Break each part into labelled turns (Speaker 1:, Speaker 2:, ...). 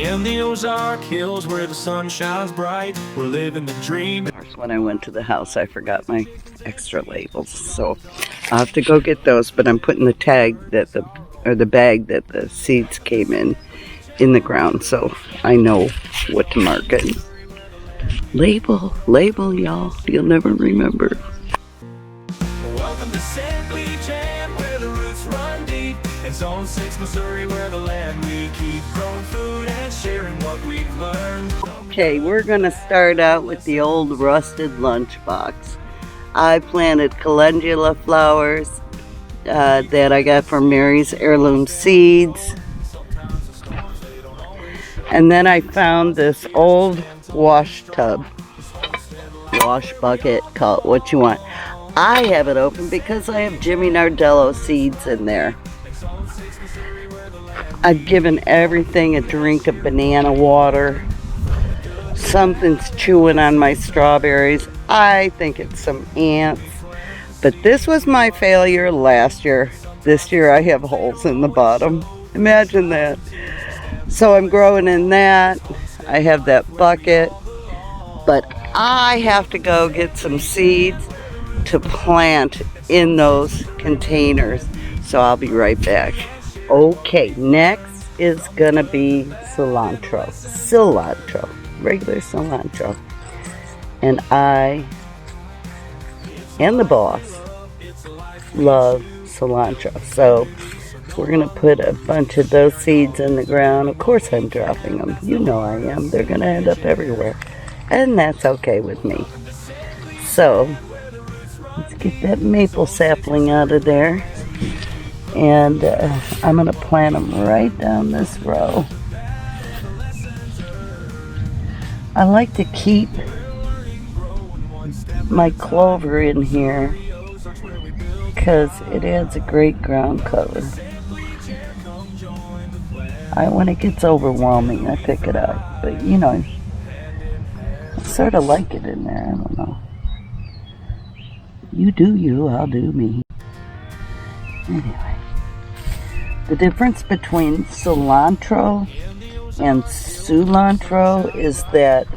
Speaker 1: In the Ozark Hills where the sun shines bright, we're living the dream.
Speaker 2: When I went to the house, I forgot my extra labels, so I'll have to go get those. But I'm putting the tag that the bag that the seeds came in the ground, so I know what to mark it. Label, y'all. You'll never remember.
Speaker 1: Welcome to Simplyjan, where the roots run deep. In Zone 6, Missouri, where the land we keep. Growing food and sharing what we've learned.
Speaker 2: Okay, we're gonna start out with the old rusted lunchbox. I planted calendula flowers that I got from Mary's Heirloom Seeds. And then I found this old wash bucket, call it what you want. I have it open because I have Jimmy Nardello seeds in there. I've given everything a drink of banana water. Something's chewing on my strawberries. I think it's some ants. But this was my failure last year. This year I have holes in the bottom. Imagine that. So I'm growing in that. I have that bucket. But I have to go get some seeds to plant in those containers. So I'll be right back. Okay, next is gonna be cilantro. Regular cilantro. And I and the boss love cilantro. So we're gonna put a bunch of those seeds in the ground. Of course I'm dropping them. You know I am. They're gonna end up everywhere. And that's okay with me. So let's get that maple sapling out of there. And I'm gonna plant them right down this row. I like to keep my clover in here because it adds a great ground cover. When it gets overwhelming, I pick it up. But you know, I sort of like it in there. I don't know. You do you, I'll do me. Anyway, the difference between cilantro and cilantro is that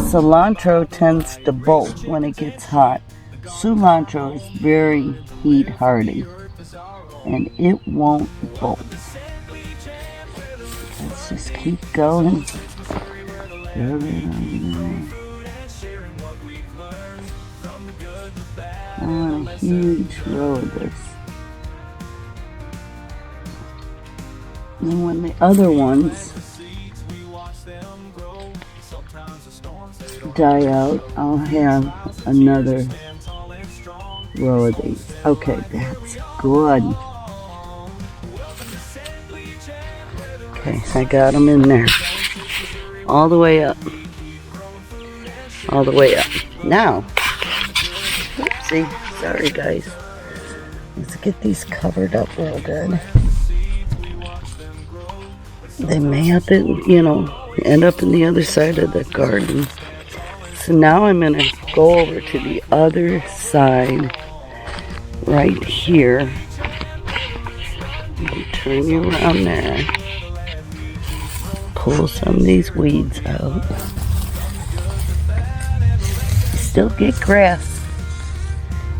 Speaker 2: cilantro tends to bolt when it gets hot. Cilantro is very heat hardy and it won't bolt. Let's just keep going. Oh, a huge row of this. And when the other ones die out, I'll have another row of these. Okay, that's good. Okay, I got them in there. All the way up. All the way up. Now, oopsie, sorry guys. Let's get these covered up real good. They may up in, end up in the other side of the garden. So now I'm going to go over to the other side right here. Turn you around there. Pull some of these weeds out. You still get grass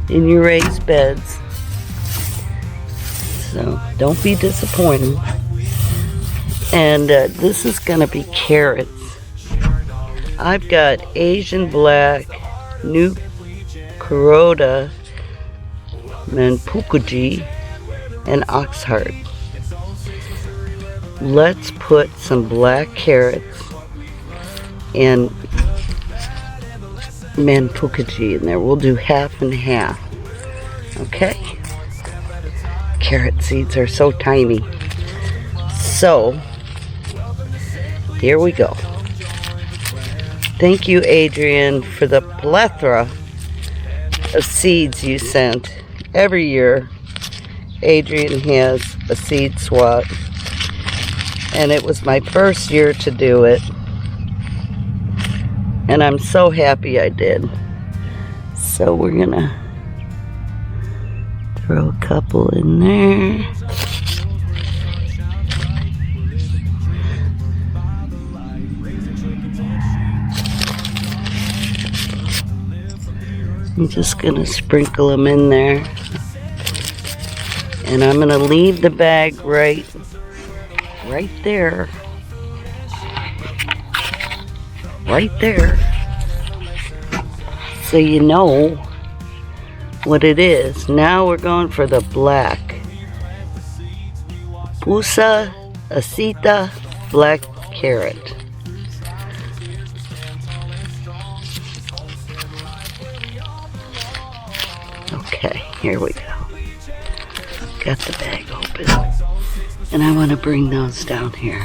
Speaker 2: in your raised beds. So don't be disappointed. And this is going to be carrots. I've got Asian Black, New Kuroda, Manpukuji, and Oxheart. Let's put some black carrots and Manpukuji in there. We'll do half and half. Okay? Carrot seeds are so tiny. So, here we go. Thank you, Adrian, for the plethora of seeds you sent. Every year, Adrian has a seed swap. And it was my first year to do it. And I'm so happy I did. So we're gonna throw a couple in there. I'm just gonna sprinkle them in there. And I'm gonna leave the bag right there. Right there. So you know what it is. Now we're going for the black. Pusa aceta black carrot. Okay, here we go. Got the bag open. And I want to bring those down here.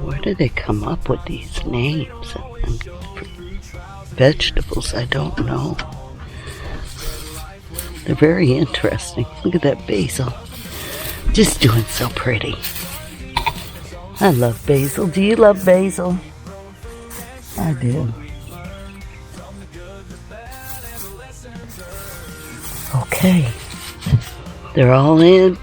Speaker 2: Where do they come up with these names and vegetables? I don't know. They're very interesting. Look at that basil. Just doing so pretty. I love basil. Do you love basil? I do. Okay. They're all in.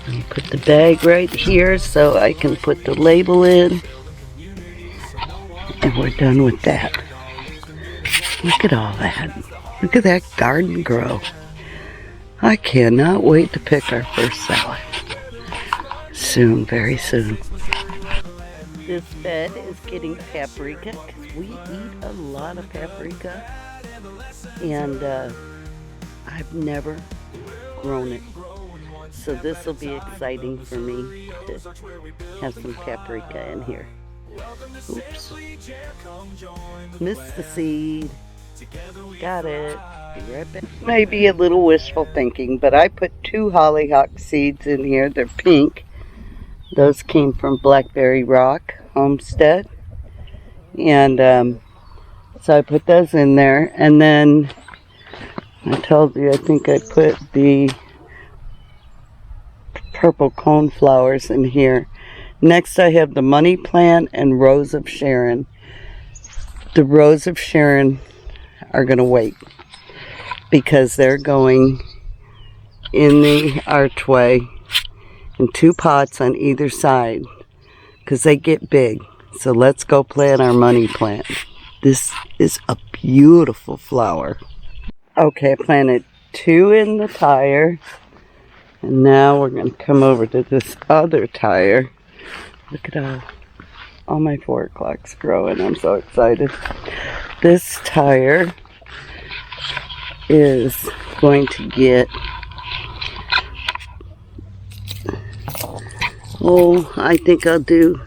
Speaker 2: Let me put the bag right here so I can put the label in. And we're done with that. Look at all that. Look at that garden grow. I cannot wait to pick our first salad. Soon, very soon. This bed is getting paprika because we eat a lot of paprika. And I've never grown it. So this will be exciting for me to have some paprika in here. Oops. Missed the seed. Got it. Be right back. Maybe a little wishful thinking, but I put 2 hollyhock seeds in here. They're pink. Those came from Blackberry Rock Homestead. And so I put those in there. And then I told you, I think I put the purple coneflowers in here. Next I have the money plant and Rose of Sharon. The Rose of Sharon are going to wait because they're going in the archway in 2 pots on either side because they get big. So let's go plant our money plant. This is a beautiful flower. Okay, I planted 2 in the tire. And now we're going to come over to this other tire. Look at all my 4 o'clocks growing. I'm so excited. This tire is going to get, I think I'll do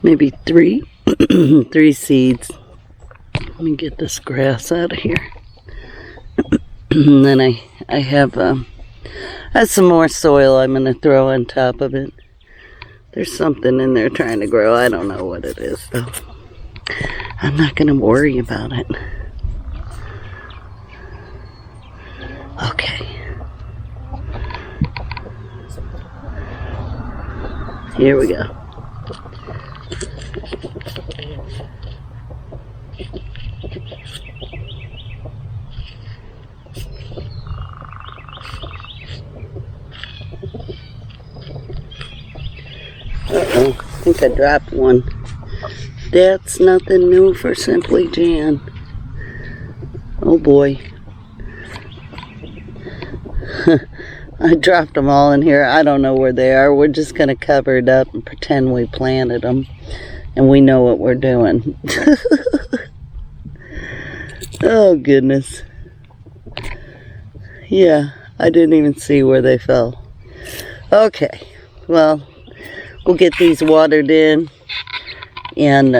Speaker 2: maybe 3 seeds. Let me get this grass out of here. And then I have some more soil I'm going to throw on top of it. There's something in there trying to grow. I don't know what it is though. I'm not going to worry about it. Okay. Here we go. Uh-oh, I think I dropped one. That's nothing new for Simply Jan. Oh boy. I dropped them all in here. I don't know where they are. We're just going to cover it up and pretend we planted them. And we know what we're doing. Oh goodness. Yeah, I didn't even see where they fell. Okay, well, we'll get these watered in, and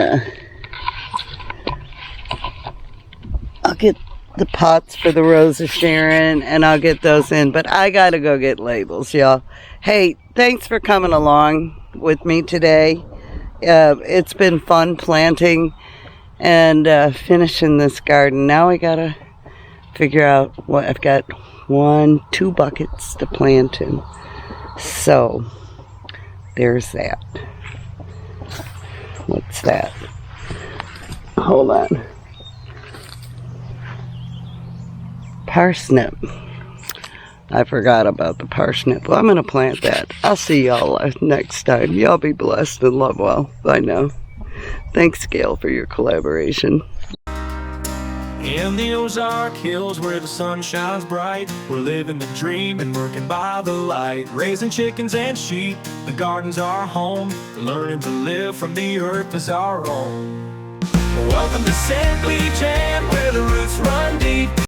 Speaker 2: I'll get the pots for the Rose of Sharon, and I'll get those in, but I gotta go get labels, y'all. Hey, thanks for coming along with me today. It's been fun planting and finishing this garden. Now I gotta figure out what I've got. 2 buckets to plant in. So there's that. What's that? Hold on. Parsnip. I forgot about the parsnip. Well, I'm going to plant that. I'll see y'all next time. Y'all be blessed and love well. Bye now. Thanks, Gail, for your collaboration.
Speaker 1: In the Ozark Hills where the sun shines bright, we're living the dream and working by the light. Raising chickens and sheep, the garden's our home. Learning to live from the earth is our own. Welcome to Simply Jan, where the roots run deep.